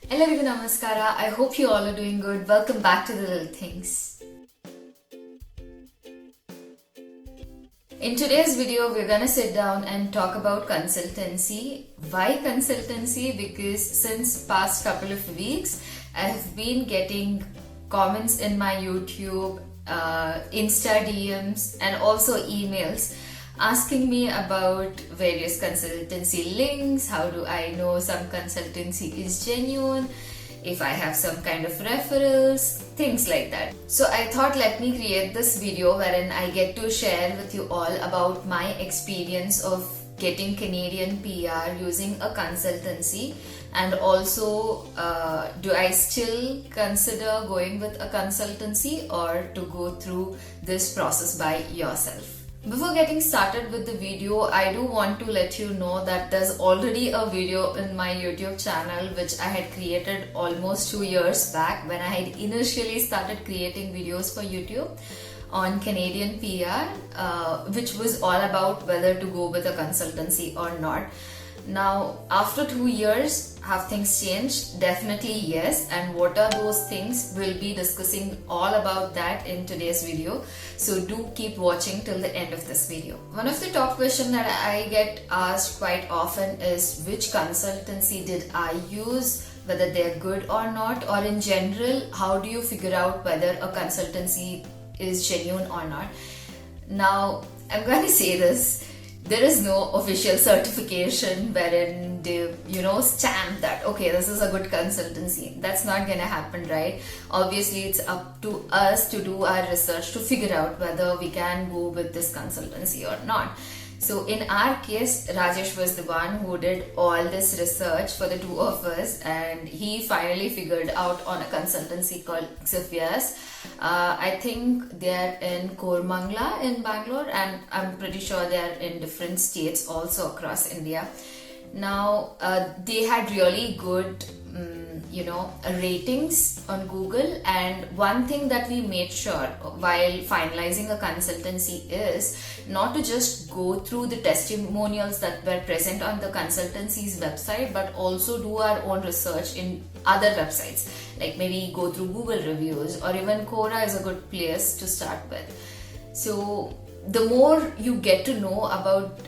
Ellarigu namaskara. I hope you all are doing good. Welcome back to the Little Things. In today's video, we're gonna sit down and talk about consultancy. Why consultancy? Because since past couple of weeks, I have been getting comments in my YouTube, Insta DMs, and also emails asking me about various consultancy links. How do I know some consultancy is genuine? If I have some kind of referrals, things like that. So I thought, let me create this video wherein I get to share with you all about my experience of getting Canadian PR using a consultancy, and also do I still consider going with a consultancy or to go through this process by yourself. Before getting started with the video, I do want to let you know that there's already a video in my YouTube channel which I had created almost 2 years back when I had initially started creating videos for YouTube on Canadian PR, which was all about whether to go with a consultancy or not. Now, after 2 years, have things changed? Definitely yes. And what are those things? We'll be discussing all about that in today's video. So do keep watching till the end of this video. One of the top questions that I get asked quite often is, which consultancy did I use? Whether they're good or not, or in general, how do you figure out whether a consultancy is genuine or not? Now, I'm going to say this. There is no official certification wherein they, stamp that, okay, this is a good consultancy. That's not gonna happen, right? Obviously, it's up to us to do our research to figure out whether we can go with this consultancy or not. So in our case, Rajesh was the one who did all this research for the two of us, and he finally figured out on a consultancy called Xiphias. I think they're in Kormangla in Bangalore, and I'm pretty sure they're in different states also across India. Now, they had really good ratings on Google, and one thing that we made sure while finalizing a consultancy is not to just go through the testimonials that were present on the consultancy's website, but also do our own research in other websites, like maybe go through Google reviews, or even Quora is a good place to start with. So the more you get to know about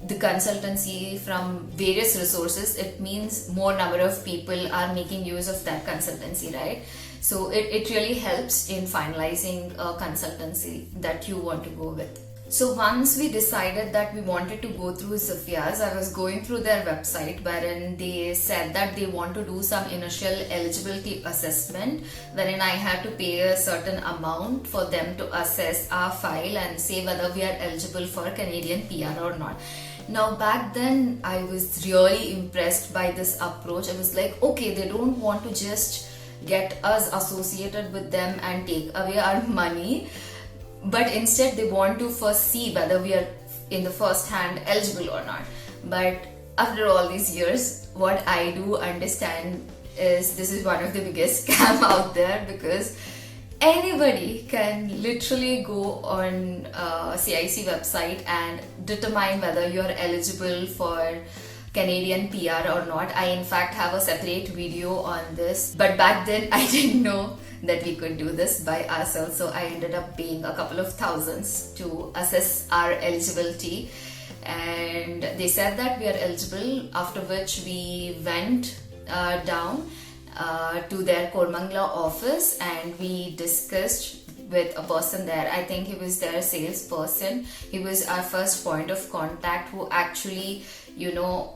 the consultancy from various resources, it means more number of people are making use of that consultancy, right? So it really helps in finalizing a consultancy that you want to go with. So once we decided that we wanted to go through Xiphias, I was going through their website wherein they said that they want to do some initial eligibility assessment, wherein I had to pay a certain amount for them to assess our file and say whether we are eligible for Canadian PR or not. Now, back then, I was really impressed by this approach. I was like, okay, they don't want to just get us associated with them and take away our money, but instead they want to first see whether we are in the first hand eligible or not. But after all these years, what I do understand is this is one of the biggest scam out there, because anybody can literally go on CIC website and determine whether you're eligible for Canadian PR or not. I in fact have a separate video on this, but back then I didn't know that we could do this by ourselves, so I ended up paying a couple of thousands to assess our eligibility, and they said that we are eligible, after which we went down to their Kormangla office, and we discussed with a person there. I think he was their salesperson. He was our first point of contact, who actually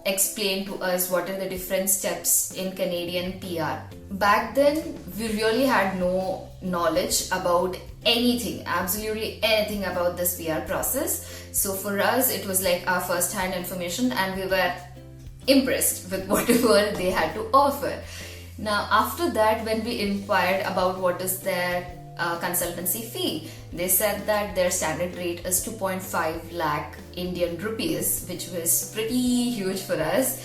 explained to us what are the different steps in Canadian PR. Back then, we really had no knowledge about anything, absolutely anything about this PR process. So for us, it was like our first hand information, and we were impressed with whatever they had to offer. Now, after that, when we inquired about what is their consultancy fee, they said that their standard rate is 2.5 lakh Indian rupees, which was pretty huge for us.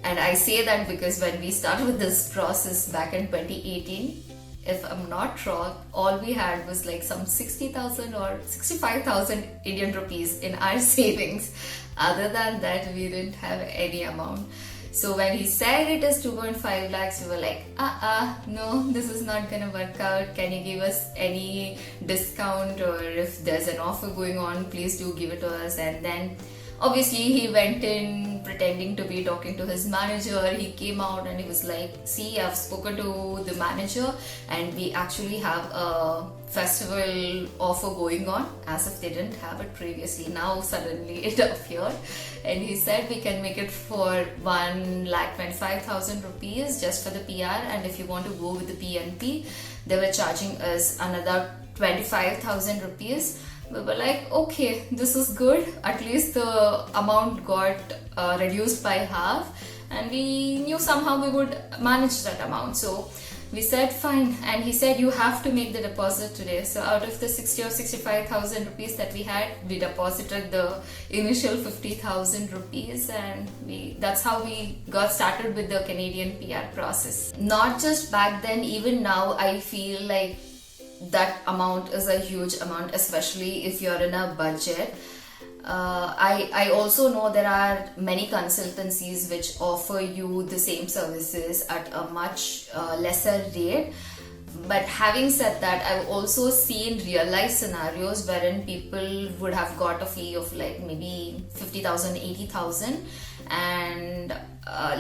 And I say that because when we started with this process back in 2018, if I'm not wrong, all we had was like some 60,000 or 65,000 Indian rupees in our savings. Other than that, we didn't have any amount. So when he said it is 2.5 lakhs, we were like, no, this is not gonna work out. Can you give us any discount, or if there's an offer going on, please do give it to us. And then obviously he went in pretending to be talking to his manager. He came out and he was like, see, I've spoken to the manager and we actually have a festival offer going on, as if they didn't have it previously. Now suddenly it appeared, and he said we can make it for 1,25,000 rupees just for the PR, and if you want to go with the PNP, they were charging us another 25,000 rupees. We were like, okay, this is good. At least the amount got reduced by half, and we knew somehow we would manage that amount. So we said fine, and he said you have to make the deposit today. So out of the 60 or 65,000 rupees that we had, we deposited the initial 50,000 rupees, and that's how we got started with the Canadian PR process. Not just back then, even now I feel like that amount is a huge amount, especially if you're in a budget. I also know there are many consultancies which offer you the same services at a much lesser rate. But having said that, I've also seen real life scenarios wherein people would have got a fee of like maybe 50,000, 80,000, and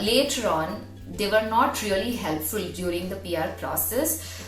later on they were not really helpful during the PR process.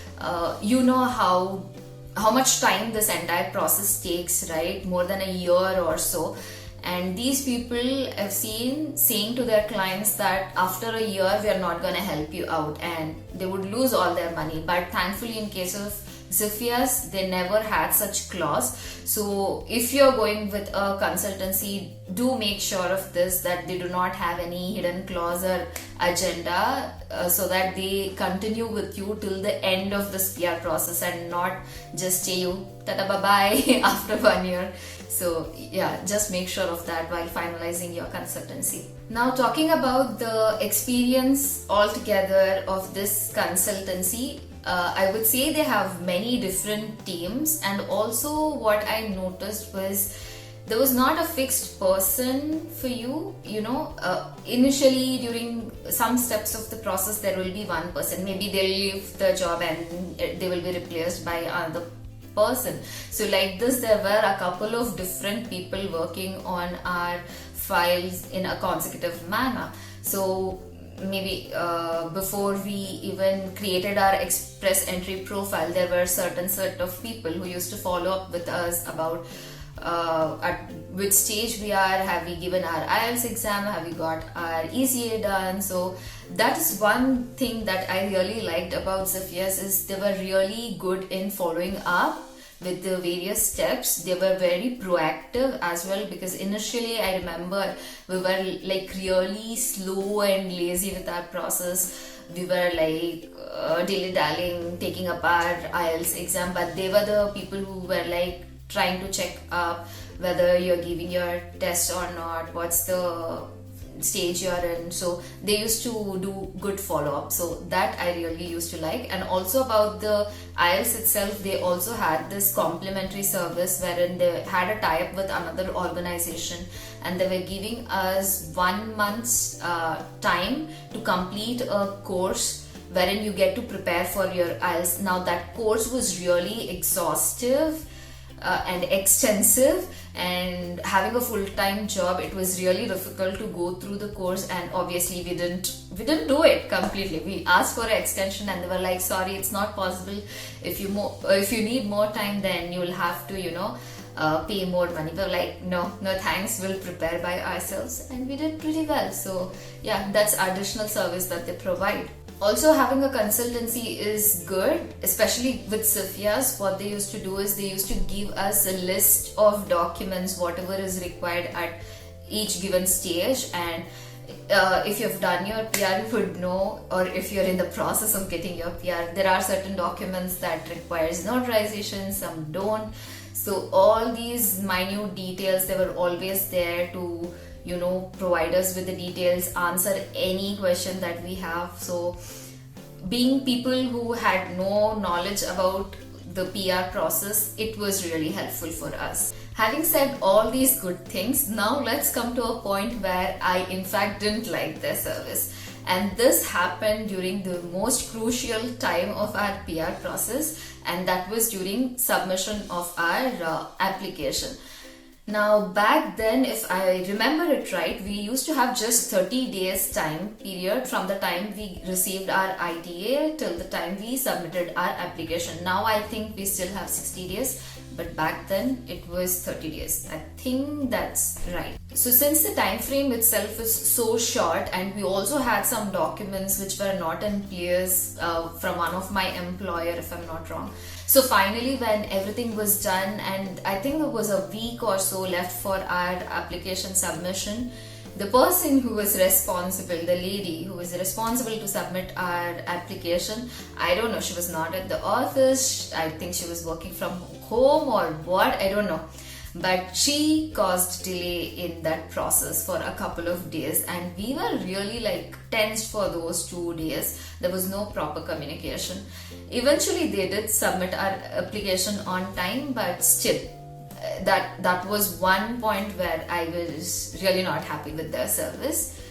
You know how much time this entire process takes, right? More than a year or so. And these people I've seen saying to their clients that after a year we are not going to help you out, and they would lose all their money. But thankfully, in case of Xiphias, they never had such clause. So if you're going with a consultancy, do make sure of this, that they do not have any hidden clause or agenda, so that they continue with you till the end of this PR process and not just say you tata bye bye after 1 year. So yeah, just make sure of that while finalizing your consultancy. Now, talking about the experience altogether of this consultancy, I would say they have many different teams, and also what I noticed was there was not a fixed person for you. Initially during some steps of the process there will be one person, maybe they'll leave the job and they will be replaced by another person. So like this, there were a couple of different people working on our files in a consecutive manner. So maybe before we even created our express entry profile, there were certain set of people who used to follow up with us about at which stage we are, have we given our IELTS exam, have we got our ECA done. So that is one thing that I really liked about Xiphias, is they were really good in following up with the various steps. They were very proactive as well, because initially I remember we were like really slow and lazy with our process. We were like dilly-dallying, taking up our IELTS exam, but they were the people who were like trying to check up whether you're giving your test or not, what's the stage you're in. So they used to do good follow-up, so that I really used to like. And also about the IELTS itself, they also had this complimentary service wherein they had a tie-up with another organization, and they were giving us 1 month's time to complete a course wherein you get to prepare for your IELTS. Now that course was really exhaustive and extensive, and having a full-time job, it was really difficult to go through the course. And obviously we didn't do it completely. We asked for an extension and they were like, sorry, it's not possible. If you need more time, then you'll have to pay more money. We were like, no thanks, we'll prepare by ourselves, and we did pretty well. So yeah, that's additional service that they provide. Also, having a consultancy is good, especially with Xiphias. What they used to do is they used to give us a list of documents, whatever is required at each given stage. And if you've done your PR, you would know, or if you're in the process of getting your PR, there are certain documents that requires notarization, some don't. So all these minute details, they were always there to provide us with the details, answer any question that we have. So being people who had no knowledge about the PR process, it was really helpful for us. Having said all these good things, now let's come to a point where I in fact didn't like their service. And this happened during the most crucial time of our PR process, and that was during submission of our application. Now back then, if I remember it right, we used to have just 30 days time period from the time we received our ITA till the time we submitted our application. Now I think we still have 60 days, but back then it was 30 days. I think that's right. So since the time frame itself is so short, and we also had some documents which were not in place from one of my employer, if I'm not wrong. So finally, when everything was done, and I think it was a week or so left for our application submission, the person who was responsible, the lady who was responsible to submit our application, I don't know, she was not at the office, I think she was working from home or what, I don't know. But she caused delay in that process for a couple of days, and we were really like tensed for those 2 days. There was no proper communication. Eventually they did submit our application on time, but still that was one point where I was really not happy with their service,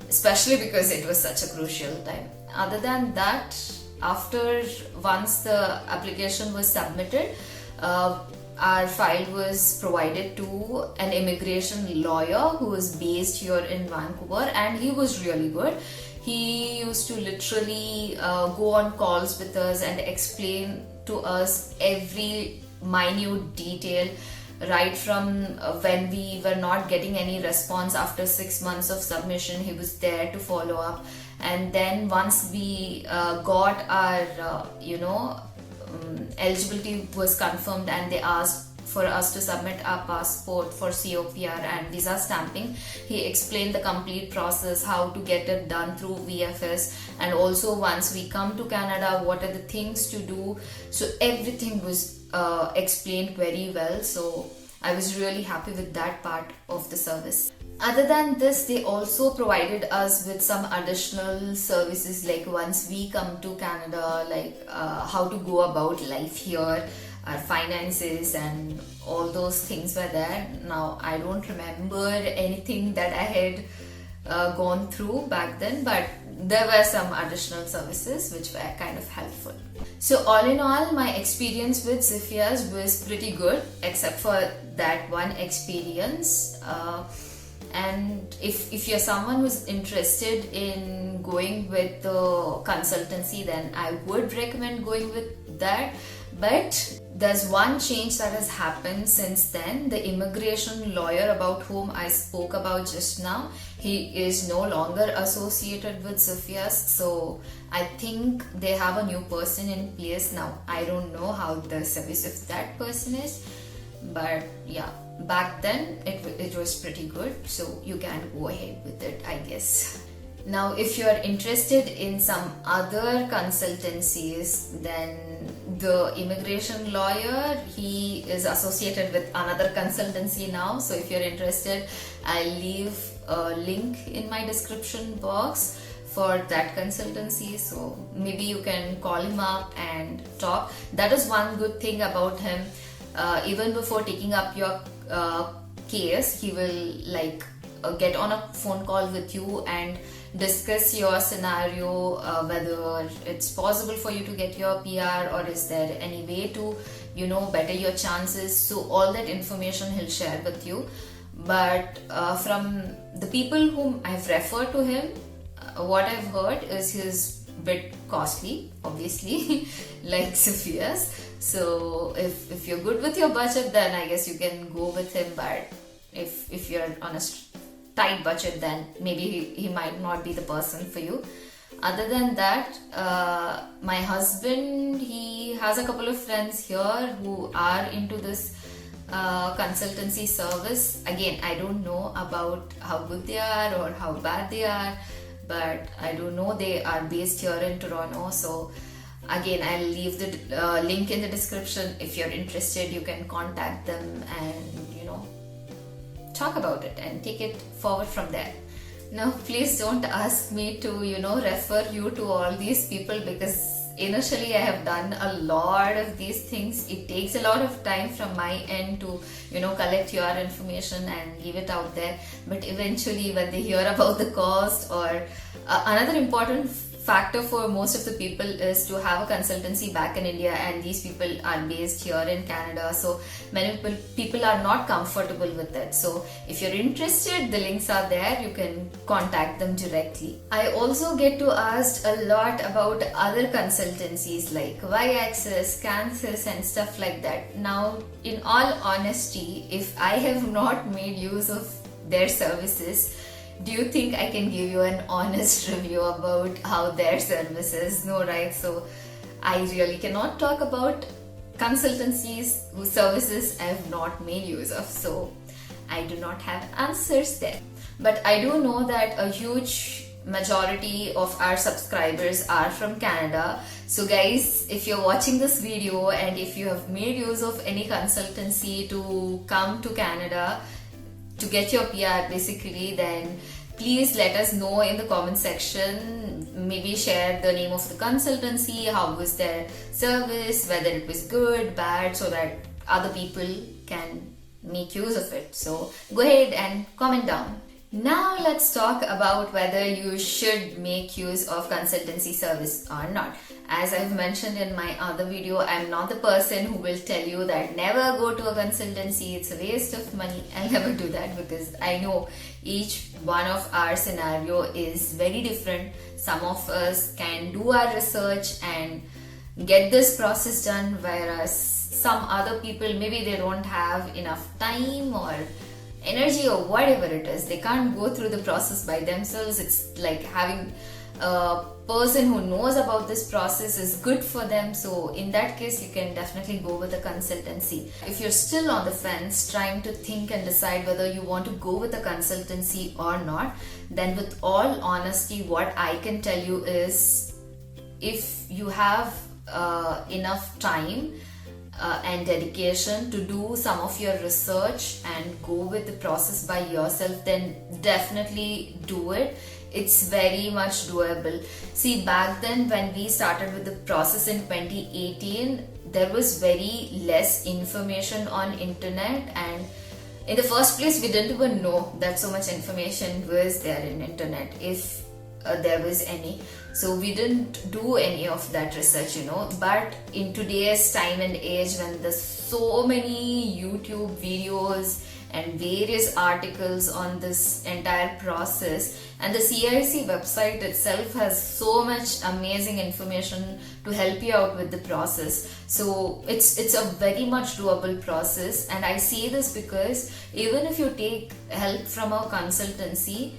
especially because it was such a crucial time. Other than that, once the application was submitted, our file was provided to an immigration lawyer who was based here in Vancouver, and he was really good. He used to literally go on calls with us and explain to us every minute detail, right from when we were not getting any response after 6 months of submission. He was there to follow up, and then once we got our eligibility was confirmed, and they asked for us to submit our passport for COPR and visa stamping. He explained the complete process, how to get it done through VFS, and also once we come to Canada, what are the things to do. So everything was explained very well. So I was really happy with that part of the service. Other than this, they also provided us with some additional services, like once we come to Canada, like how to go about life here, our finances, and all those things were there. Now I don't remember anything that I had gone through back then, but there were some additional services which were kind of helpful. So all in all, my experience with Xiphias was pretty good, except for that one experience. And if you're someone who's interested in going with the consultancy, then I would recommend going with that. But there's one change that has happened since then. The immigration lawyer about whom I spoke about just now, he is no longer associated with Xiphias. So I think they have a new person in place now. I don't know how the service of that person is, but yeah, back then it was pretty good, so you can go ahead with it, I guess. Now if you're interested in some other consultancies, then the immigration lawyer, he is associated with another consultancy now. So if you're interested, I'll leave a link in my description box for that consultancy, so maybe you can call him up and talk. That is one good thing about him. Even before taking up your case, he will get on a phone call with you and discuss your scenario, whether it's possible for you to get your PR, or is there any way to better your chances. So all that information he'll share with you. But from the people whom I've referred to him, what I've heard is he's a bit costly, obviously, like Xiphias. So if you're good with your budget, then I guess you can go with him. But if you're on a tight budget, then maybe he might not be the person for you. Other than that, my husband, he has a couple of friends here who are into this consultancy service. Again, I don't know about how good they are or how bad they are, but I do know they are based here in Toronto. So again, I'll leave the link in the description. If you're interested, you can contact them and talk about it and take it forward from there. Now please don't ask me to refer you to all these people, because initially I have done a lot of these things. It takes a lot of time from my end to, collect your information and give it out there. But eventually, when they hear about the cost, or another important factor for most of the people is to have a consultancy back in India, and these people are based here in Canada, so many people are not comfortable with it. So if you're interested, the links are there, you can contact them directly. I also get to ask a lot about other consultancies like Y-Axis, Kansas and stuff like that. Now, in all honesty, if I have not made use of their services, do you think I can give you an honest review about how their service is? No, right? So I really cannot talk about consultancies whose services I have not made use of. So I do not have answers there. But I do know that a huge majority of our subscribers are from Canada. So guys, if you're watching this video and if you have made use of any consultancy to come to Canada to get your PR basically, then please let us know in the comment section. Maybe share the name of the consultancy, how was their service, whether it was good, bad, so that other people can make use of it. So go ahead and comment down. Now let's talk about whether you should make use of consultancy service or not. As I've mentioned in my other video, I'm not the person who will tell you that never go to a consultancy, it's a waste of money. I'll never do that, because I know each one of our scenario is very different. Some of us can do our research and get this process done, whereas some other people, maybe they don't have enough time or energy or whatever it is, they can't go through the process by themselves. It's like having a person who knows about this process is good for them. So in that case, you can definitely go with a consultancy. If you're still on the fence trying to think and decide whether you want to go with a consultancy or not, then with all honesty, what I can tell you is, if you have enough time and dedication to do some of your research and go with the process by yourself, then definitely do it. It's very much doable. See, back then when we started with the process in 2018, there was very less information on internet, and in the first place we didn't even know that so much information was there in internet, if there was any. So we didn't do any of that research, but in today's time and age, when there's so many YouTube videos and various articles on this entire process, and the CIC website itself has so much amazing information to help you out with the process. So it's a very much doable process, and I say this because even if you take help from a consultancy,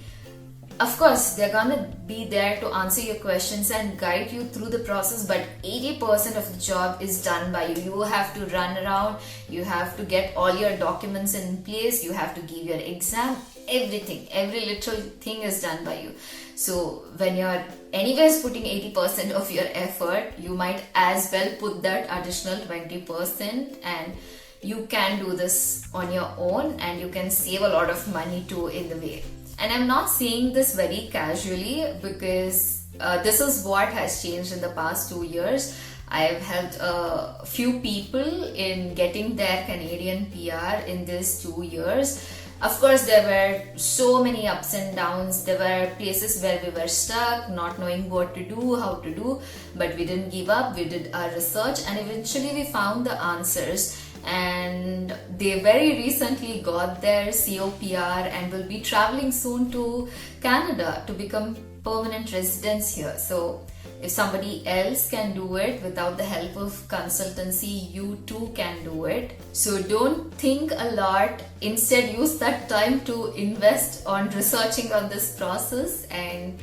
of course, they're gonna be there to answer your questions and guide you through the process, but 80% of the job is done by you. You have to run around, you have to get all your documents in place, you have to give your exam, everything, every little thing is done by you. So when you're anyways putting 80% of your effort, you might as well put that additional 20%, and you can do this on your own, and you can save a lot of money too in the way. And I'm not saying this very casually, because this is what has changed in the past 2 years. I've helped a few people in getting their Canadian PR in these 2 years. Of course, there were so many ups and downs. There were places where we were stuck, not knowing what to do, how to do, but we didn't give up. We did our research, and eventually we found the answers. And they very recently got their COPR and will be traveling soon to Canada to become permanent residents here. So if somebody else can do it without the help of consultancy, you too can do it. So don't think a lot. Instead, use that time to invest on researching on this process, and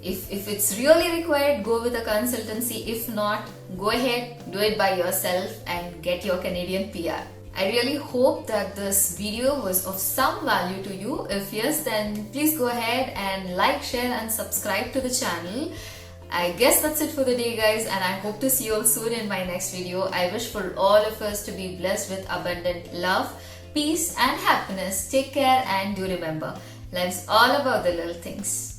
if it's really required, go with a consultancy. If not, go ahead, do it by yourself and get your Canadian PR. I really hope that this video was of some value to you. If yes, then please go ahead and like, share and subscribe to the channel. I guess that's it for the day, guys, and I hope to see you all soon in my next video. I wish for all of us to be blessed with abundant love, peace and happiness. Take care, and do remember, life's all about the little things.